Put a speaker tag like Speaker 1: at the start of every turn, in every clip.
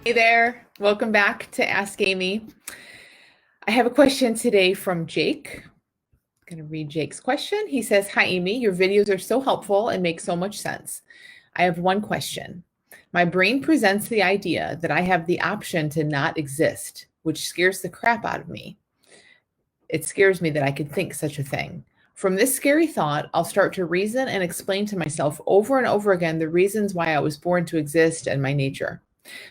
Speaker 1: Hey there, welcome back to Ask Amy. I have a question today from Jake. I'm going to read Jake's question. He says, "Hi Amy, your videos are so helpful and make so much sense. I have one question. My brain presents the idea that I have the option to not exist, which scares the crap out of me. It scares me that I could think such a thing. From this scary thought, I'll start to reason and explain to myself over and over again the reasons why I was born to exist and my nature.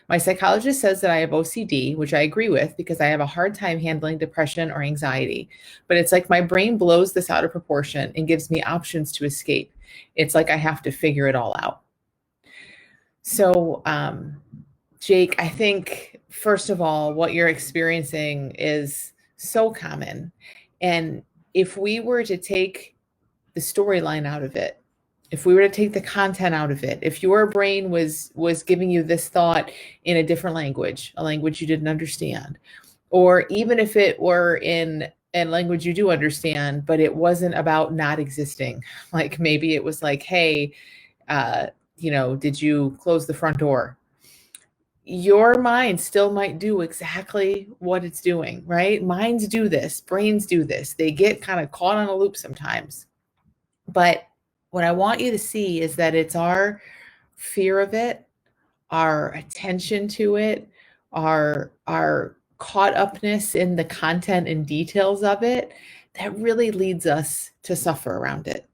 Speaker 1: My psychologist says that I have OCD, which I agree with because I have a hard time handling depression or anxiety. But it's like my brain blows this out of proportion and gives me options to escape. It's like I have to figure it all out." So, Jake, I think, first of all, what you're experiencing is so common. And if we were to take the storyline out of it, if we were to take the content out of it, if your brain was giving you this thought in a different language, a language you didn't understand, or even if it were in a language you do understand, but it wasn't about not existing, like maybe it was like, hey, did you close the front door? Your mind still might do exactly what it's doing, right? Minds do this, brains do this. They get kind of caught on a loop sometimes. But what I want you to see is that it's our fear of it, our attention to it, our caught upness in the content and details of it that really leads us to suffer around it.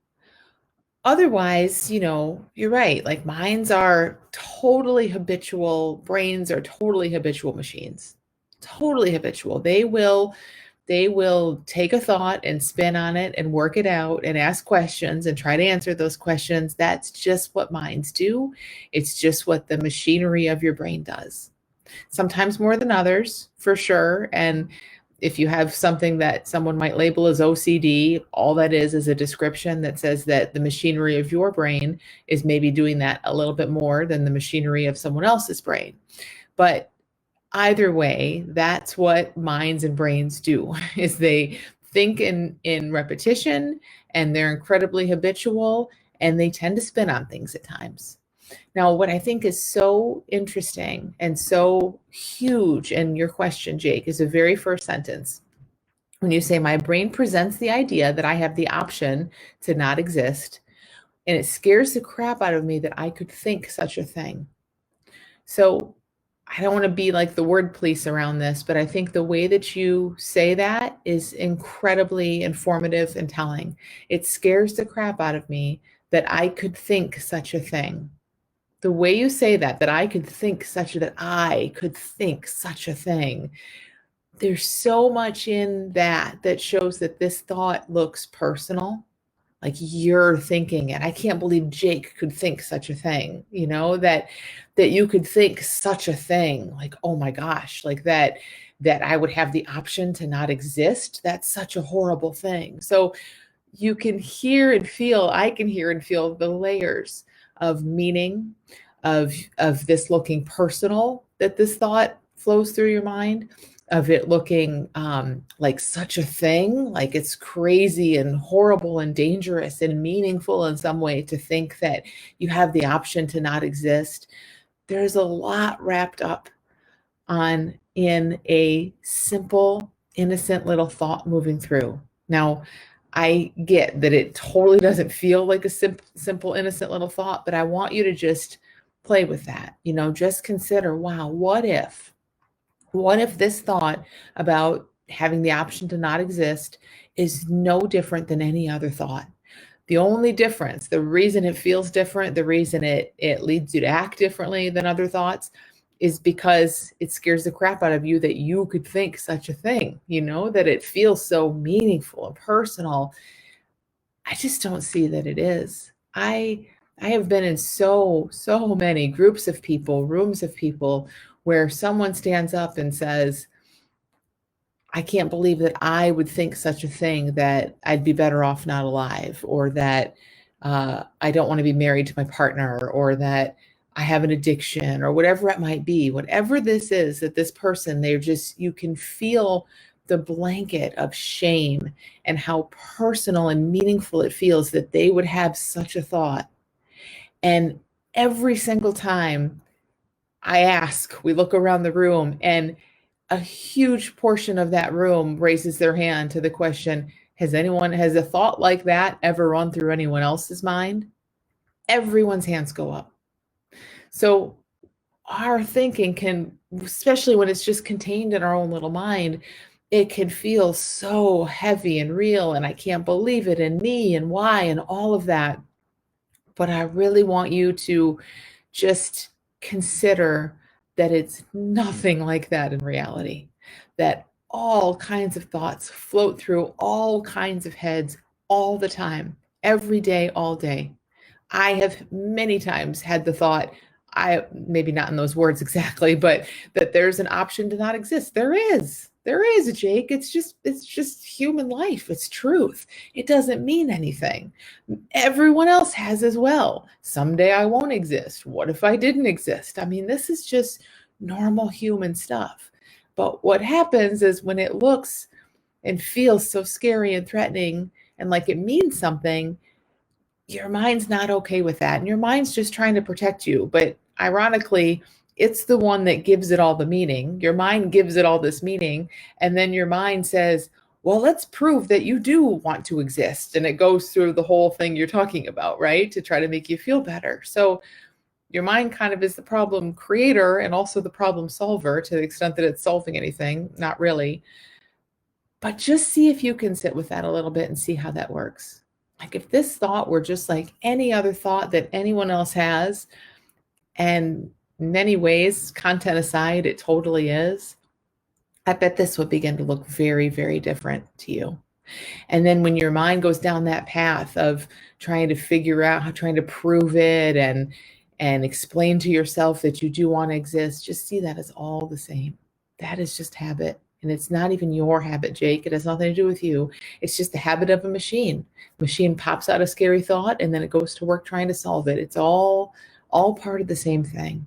Speaker 1: Otherwise, you're right. Like minds are totally habitual, brains are totally habitual machines. Totally habitual. They will take a thought and spin on it and work it out and ask questions and try to answer those questions. That's just what minds do. It's just what the machinery of your brain does. Sometimes more than others, for sure. And if you have something that someone might label as OCD, all that is a description that says that the machinery of your brain is maybe doing that a little bit more than the machinery of someone else's brain. But either way, that's what minds and brains do is they think in repetition, and they're incredibly habitual, and they tend to spin on things at times. Now, what I think is so interesting and so huge in your question, Jake, is the very first sentence. When you say, my brain presents the idea that I have the option to not exist, and it scares the crap out of me that I could think such a thing. So I don't want to be like the word police around this, but I think the way that you say that is incredibly informative and telling. It scares the crap out of me that I could think such a thing. The way you say that I could think that I could think such a thing, there's so much in that shows that this thought looks personal, like you're thinking it. I can't believe Jake could think such a thing, that you could think such a thing, like, oh my gosh, like that I would have the option to not exist. That's such a horrible thing. So you can hear and feel, I can hear and feel the layers of meaning of this looking personal, that this thought flows through your mind, of it looking like such a thing, like it's crazy and horrible and dangerous and meaningful in some way to think that you have the option to not exist. There's a lot wrapped up in a simple, innocent little thought moving through. Now, I get that it totally doesn't feel like a simple, innocent little thought, but I want you to just play with that. Just consider, wow, what if this thought about having the option to not exist is no different than any other thought? The only difference, the reason it feels different, the reason it leads you to act differently than other thoughts, is because it scares the crap out of you that you could think such a thing, that it feels so meaningful and personal. I just don't see that it is. I have been in so many groups of people, rooms of people, where someone stands up and says, I can't believe that I would think such a thing, that I'd be better off not alive, or that I don't want to be married to my partner, or that I have an addiction, or whatever it might be. Whatever this is, that this person, you can feel the blanket of shame and how personal and meaningful it feels that they would have such a thought. And every single time we look around the room, and a huge portion of that room raises their hand to the question, has a thought like that ever run through anyone else's mind? Everyone's hands go up. So our thinking can, especially when it's just contained in our own little mind, it can feel so heavy and real, and I can't believe it, and me, and why, and all of that. But I really want you to just consider that it's nothing like that in reality, that all kinds of thoughts float through all kinds of heads all the time, every day, all day. I have many times had the thought, I maybe not in those words exactly, but that there's an option to not exist. There is. There is, Jake. It's just human life. It's truth. It doesn't mean anything. Everyone else has as well. Someday I won't exist. What if I didn't exist? I mean, this is just normal human stuff. But what happens is when it looks and feels so scary and threatening and like it means something, your mind's not okay with that. And your mind's just trying to protect you. But ironically, it's the one that gives it all the meaning. Your mind gives it all this meaning. And then your mind says, well, let's prove that you do want to exist. And it goes through the whole thing you're talking about, right? To try to make you feel better. So your mind kind of is the problem creator and also the problem solver to the extent that it's solving anything, not really. But just see if you can sit with that a little bit and see how that works. Like if this thought were just like any other thought that anyone else has, and in many ways, content aside, it totally is, I bet this would begin to look very, very different to you. And then when your mind goes down that path of trying to figure out how, trying to prove it and explain to yourself that you do want to exist, just see that as all the same. That is just habit. And it's not even your habit, Jake. It has nothing to do with you. It's just the habit of a machine. Machine pops out a scary thought and then it goes to work trying to solve it. It's all part of the same thing.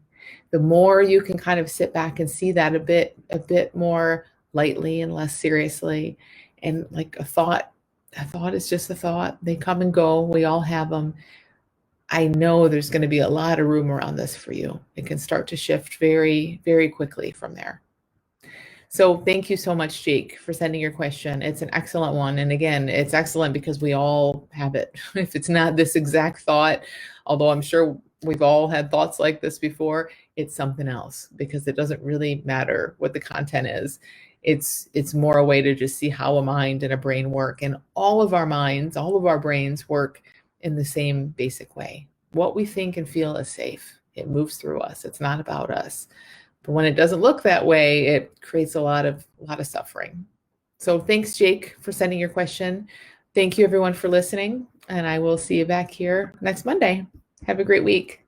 Speaker 1: The more you can kind of sit back and see that a bit more lightly and less seriously, and like a thought is just a thought. They come and go. We all have them. I know there's going to be a lot of room around this for you. It can start to shift very, very quickly from there. So thank you so much, Jake, for sending your question. It's an excellent one. And again, it's excellent because we all have it. If it's not this exact thought, although I'm sure we've all had thoughts like this before, it's something else because it doesn't really matter what the content is. It's more a way to just see how a mind and a brain work. And all of our minds, all of our brains work in the same basic way. What we think and feel is safe. It moves through us. It's not about us. But when it doesn't look that way, it creates a lot of suffering. So thanks, Jake, for sending your question. Thank you, everyone, for listening. And I will see you back here next Monday. Have a great week.